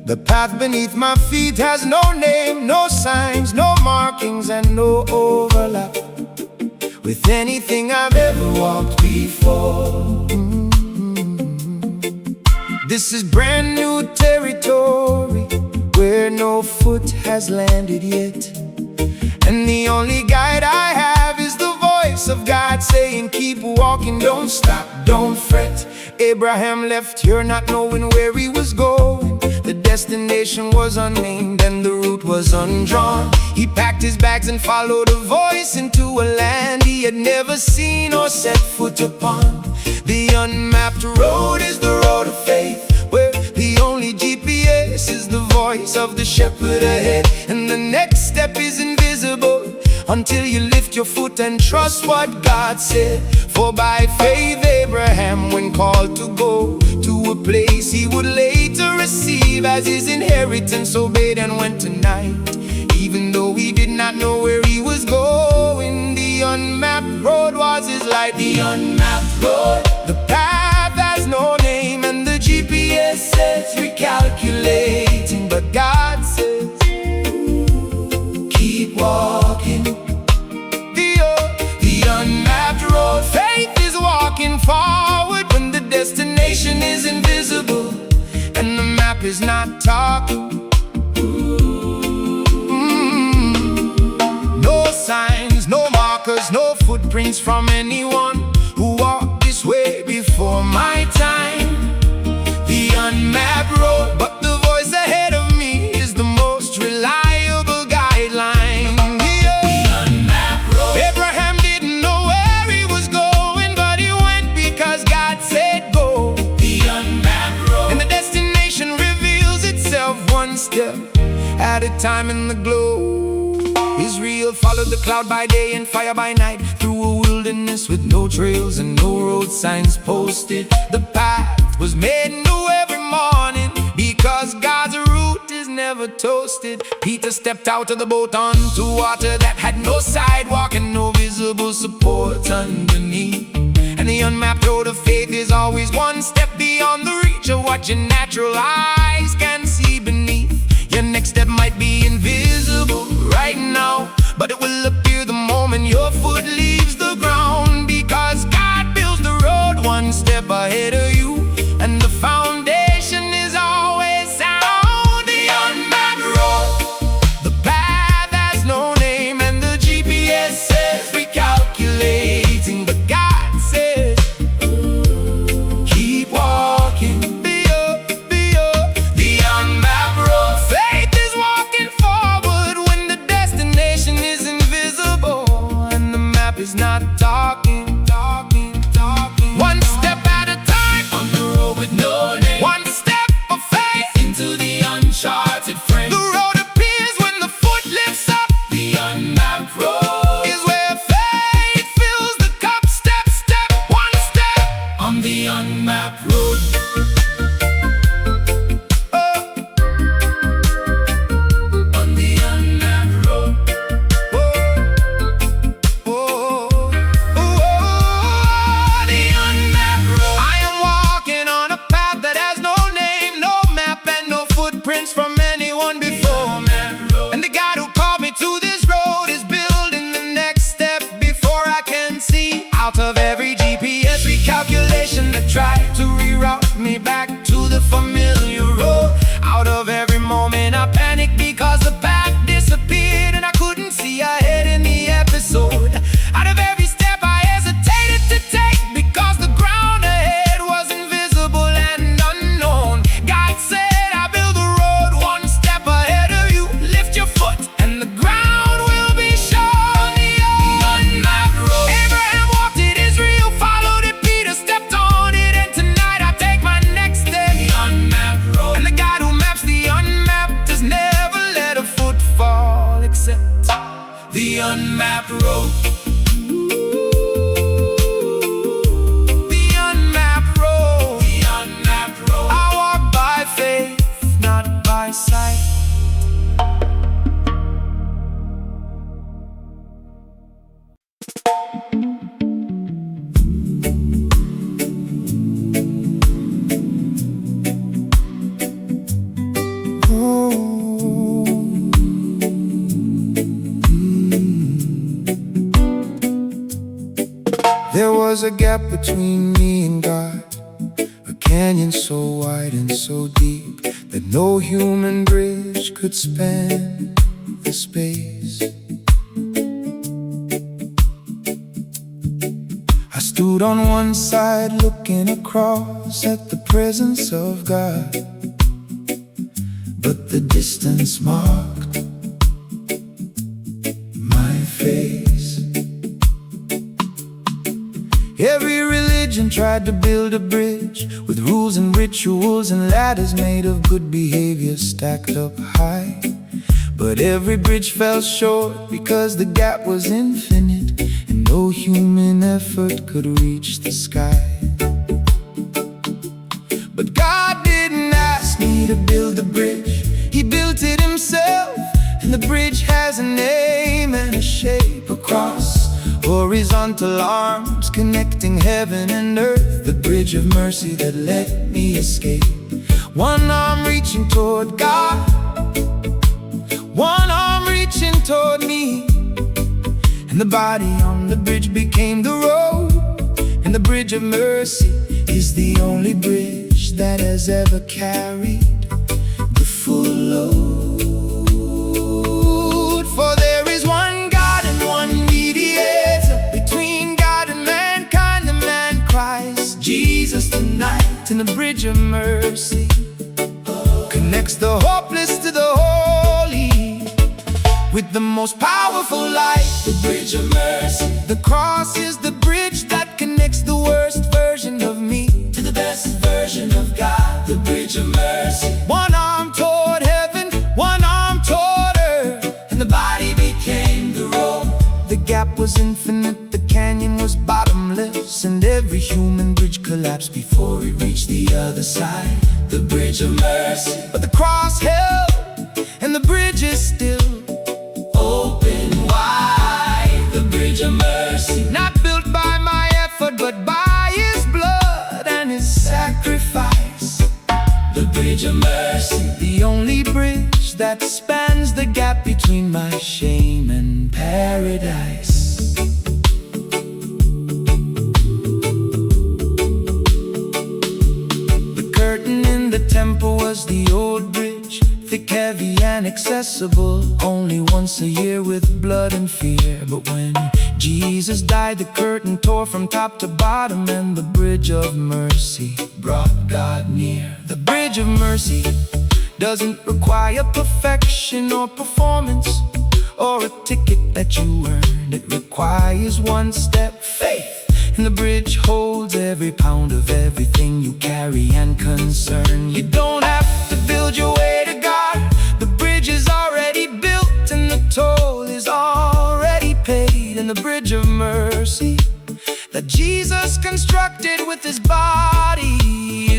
The path beneath my feet has no name, no signs, no markings, and no overlap with anything I've ever walked before. This is brand new territory where no foot has landed yet, and the only guide I have is the voice of God saying, keep walking, don't stop, don't fret. Abraham left here not knowing where he was going. The destination was unnamed and the route was undrawn. He packed his bags and followed a voice into a land he had never seen or set foot upon. The unmapped road is the road of faith, where the only GPS is the voice of the shepherd ahead. And the next step is invisible until you lift your foot and trust what God said. For by faith Abraham, when called to go to a place he would later receive as his inheritance, obeyed and went tonight, even though he did not know where he was going. The unmapped road was his life. The unmapped road, the path has no name, and the GPS says recalculating, but God says keep walking. The unmapped road, faith is walking forward when the destination is invisible and the map is not talking. No signs, no markers, no footprints from anyone who walked this way before my time. The unmapped road, but the voice ahead of me is the most reliable guideline. The unmapped road. Abraham didn't know where he was going, but he went because God said go. The unmapped road. And the destination reveals itself one step at a time in the glow. Israel followed the cloud by day and fire by night, through a wilderness with no trails and no road signs posted. The path was made new every morning because God's route is never toasted. Peter stepped out of the boat onto water that had no sidewalk and no visible support underneath. And the unmapped road of faith is always one step beyond the reach of what your natural eyes can see beneath. Your next step might be invisible right now, but it will appear the moment your foot leaves the ground, because God builds the road one step ahead of you, and the foundation is always sound. The unmapped road, the path has no name, and the GPS says recalculating, but God says keep walking. The unmapped road, faith is walking forward when the destination is invisible and the map is not talking. One step at a time on the road with no name. One step of faith into the uncharted frame. The road appears when the foot lifts up. The unmapped road is where faith fills the cup. Step, step, one step on the unmapped road. Oh, was a gap between me and God, a canyon so wide and so deep that no human bridge could span the space. I stood on one side looking across at the presence of God, but the distance marked my face. Every religion tried to build a bridge with rules and rituals and ladders made of good behavior stacked up high. But every bridge fell short because the gap was infinite and no human effort could reach the sky. But God didn't ask me to build the bridge, He built it Himself. And the bridge has a name and a shape, a cross, horizontal arms connecting heaven and earth. The bridge of mercy that let me escape. One arm reaching toward God, one arm reaching toward me, and the body on the bridge became the road. And the bridge of mercy is the only bridge that has ever carried the full load. For there is one God and one mediator between God and mankind, the man Christ Jesus tonight. And the bridge of mercy connects the hopeless to the holy with the most powerful light, the bridge of mercy. The cross is the bridge that connects the worst version of me to the best version of God, the bridge of mercy. One arm toward heaven, one arm toward earth, and the body became the road. The gap was infinite, the canyon was bottomless, and every human bridge collapsed before it reached the other side, the bridge of mercy. But the cross held, and the bridge is still open wide, the bridge of mercy. Not built by my effort, but by His blood and His sacrifice, the bridge of mercy. The only bridge that spans the gap between my shame and paradise. The curtain in the temple was the old bridge, thick, heavy, and accessible only once a year with blood and fear. But when Jesus died, the curtain tore from top to bottom, and the bridge of mercy brought God near. The bridge of mercy doesn't require perfection or performance or a ticket that you earn. It requires one step, faith. And the bridge holds every pound of everything you carry and concern. You don't have to build your way to God. The bridge is already built and the toll is already paid. And the bridge of mercy that Jesus constructed with His body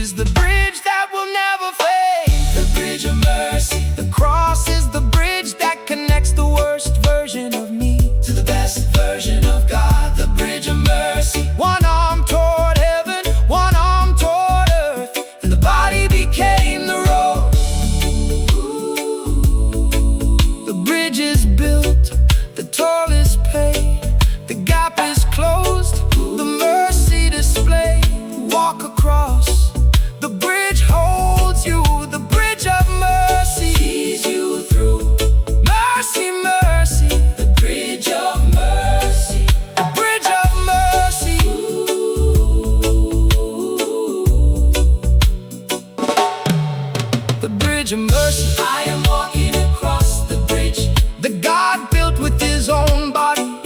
is the bridge that will never fade, the bridge of mercy. The cross is the bridge that connects the worst version of me to the best version of God, the bridge of mercy. One arm toward heaven, one arm toward earth, and the body became the road. The bridge is built, the toll is paid, the gap is closed, the mercy displayed. Walk across, the bridge holds you, the bridge of mercy sees you through. Mercy, mercy, the bridge of mercy, the bridge of mercy. The bridge of mercy. I am walking across the bridge that God built with His own body,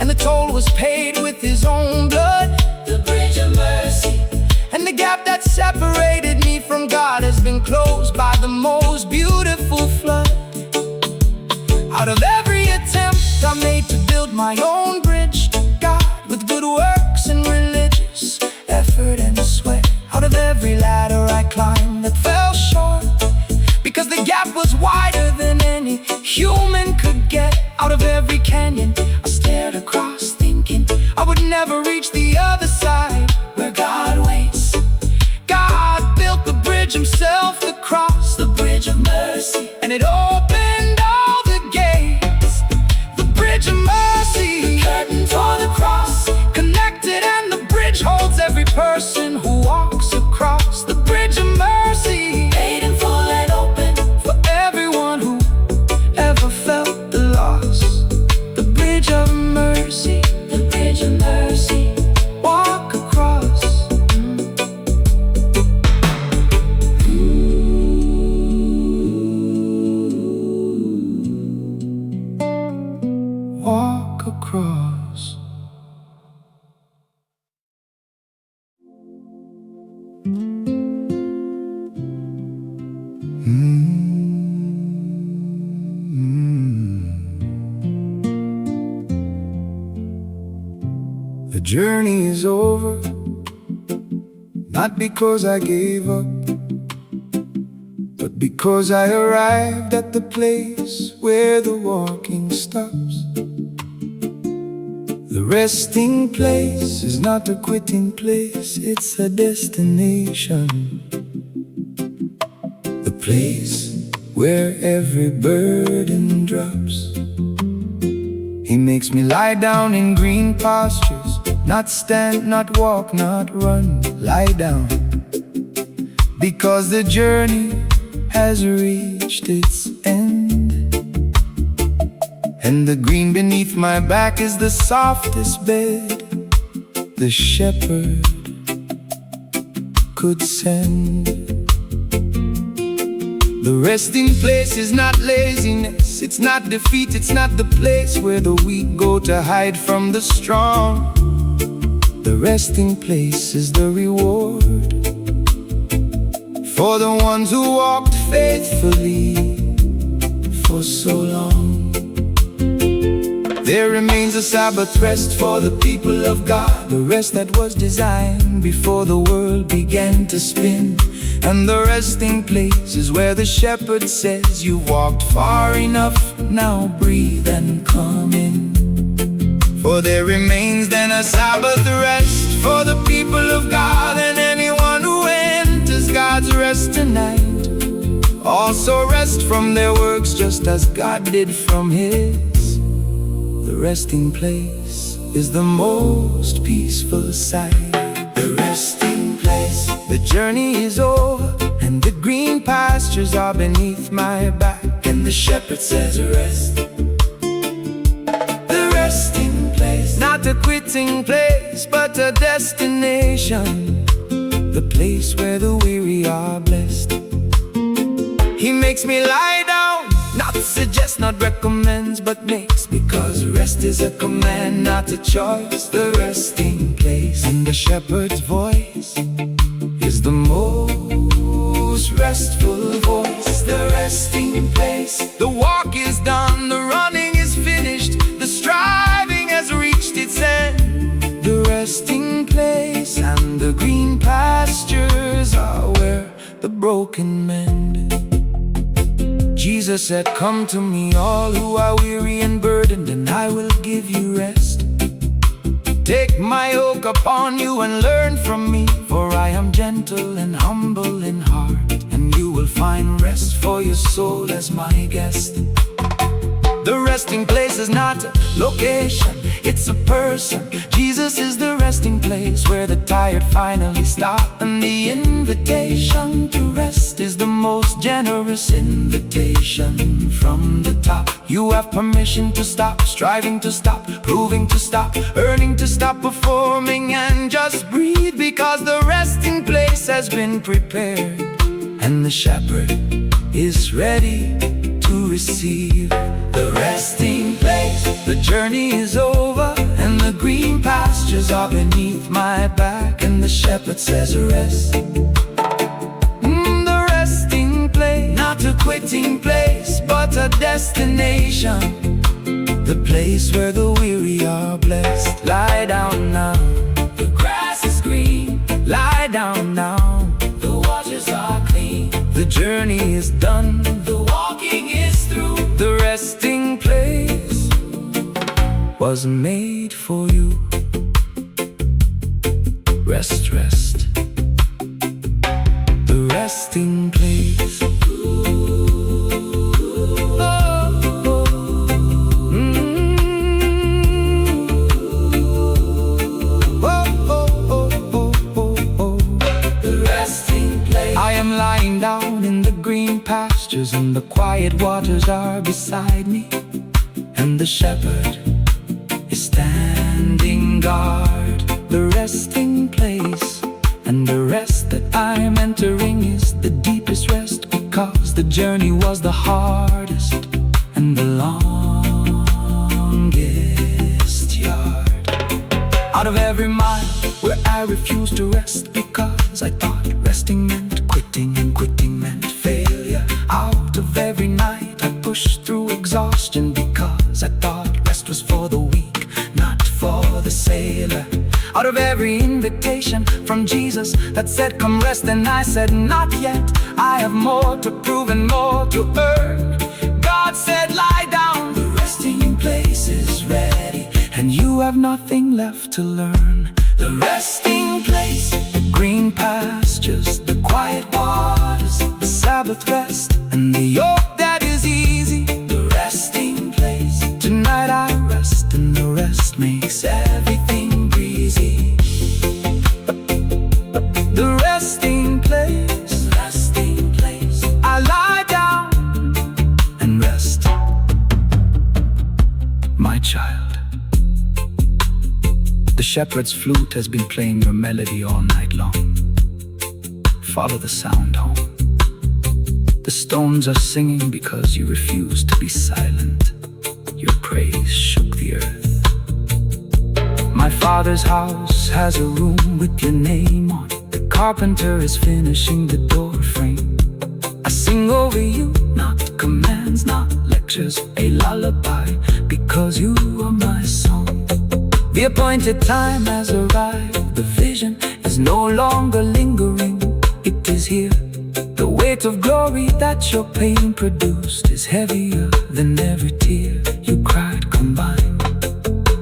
and the toll was paid with His own blood, the bridge of mercy. And the gap that separated me from God has been closed by the most beautiful flood. Out of every attempt I made to build my own bridge to God with good works and religious effort and sweat, out of every ladder I climbed that fell short because the gap was wider than any human could get. Out of every canyon I stared across thinking I would never reach the other side where God waits. God built the bridge Himself, the cross, the bridge of mercy, and it opened all the gates. The bridge of mercy, the curtain tore the cross, connected, and the bridge person who walks across the bridge of mercy, paid in full and open for everyone who ever felt the loss. The bridge of mercy, the bridge of mercy. walk across. Walk across. The journey is over, not because I gave up, but because I arrived at the place where the walking stops. The resting place is not a quitting place, it's a destination. The place where every burden drops. He makes me lie down in green pastures, not stand, not walk, not run, lie down. Because the journey has reached its end, and the green beneath my back is the softest bed the shepherd could send. The resting place is not laziness, it's not defeat, it's not the place where the weak go to hide from the strong. The resting place is the reward for the ones who walked faithfully for so long. There remains a Sabbath rest for the people of God, the rest that was designed before the world began to spin. And the resting place is where the shepherd says, you've walked far enough, now breathe and come in. For there remains then a Sabbath rest for the people of God, and anyone who enters God's rest tonight also rest from their works just as God did from His. The resting place is the most peaceful sight. The resting place. The journey is over, and the green pastures are beneath my back, and the shepherd says rest. The resting place, not a quitting place, but a destination. The place where the weary are blessed. He makes me lie down, not suggests, not recommends, but makes, because rest is a command, not a choice. The resting place, and the shepherd's voice is the most restful voice. The resting place. The walk is done, the running is finished, the striving has reached its end. The resting place and the green pastures are where the broken mend. Jesus said, come to me all who are weary and burdened, and I will give you rest. Take my yoke upon you and learn from me, for I am gentle and humble in heart, and you will find rest for your soul as my guest. The resting place is not a location, it's a person. Jesus is the resting place where the tired finally stop, and the invitation to rest is the most generous invitation from the top. You have permission to stop, striving to stop, proving to stop, earning to stop performing, and just breathe, because the resting place has been prepared, and the shepherd is ready to receive. The resting place. The journey is over, and the green pastures are beneath my back, and the shepherd says rest. The resting place, not a quitting place, but a destination. The place where the weary are blessed. Lie down now, the grass is green. Lie down now, the waters are clean. The journey is done, the walking is through. The resting place was made for you. Rest, rest. The resting place. I'm lying down in the green pastures, and the quiet waters are beside me, and the shepherd is standing guard. The resting place and the rest that I'm entering is the deepest rest, because the journey was the hardest and the longest yard. Out of every mile where I refused to rest, because I thought resting meant quitting and quitting meant failure. Out of every night I pushed through exhaustion, because I thought rest was for the weak, not for the sailor. Out of every invitation from Jesus that said come rest, and I said not yet, I have more to prove and more to earn. God said lie down, the resting place is ready, and you have nothing left to learn. The resting place, the green pastures, the quiet waters, the Sabbath rest, and the yoke that is easy. The resting place, tonight I rest, and the rest makes everything breezy. The resting place, I lie down and rest. My child, the shepherd's flute has been playing your melody all night long. Follow the sound home. The stones are singing because you refuse to be silent. Your praise shook the earth. My Father's house has a room with your name on it. The carpenter is finishing the door frame. I sing over you, not commands, not lectures, a lullaby, because you are my song. The appointed time has arrived. The vision is no longer lingering, it is here. The weight of glory that your pain produced is heavier than every tear you cried combined.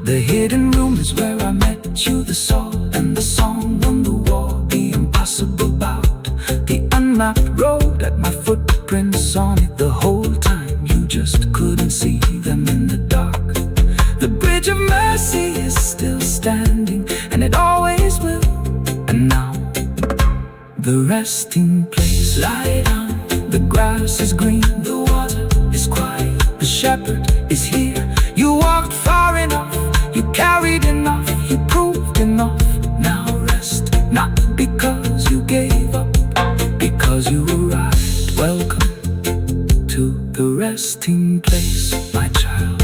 The hidden room is where I met you, the soul and the song on the wall, the impossible bout, the unmapped road at my footprints on it. The whole time you just couldn't see them in the dark. The bridge of mercy is still standing, and it always will. And now, the resting place, lie down. The grass is green, the water is quiet, the shepherd is here. You walked far enough, you carried enough, you proved enough. Now rest, not because you gave up, because you arrived. Welcome to the resting place, my child.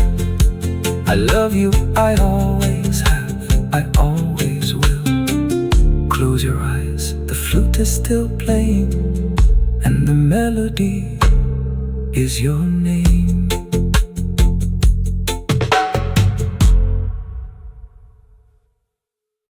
I love you, I always have, I always will. Close your eyes, the flute is still playing, and the melody is your name.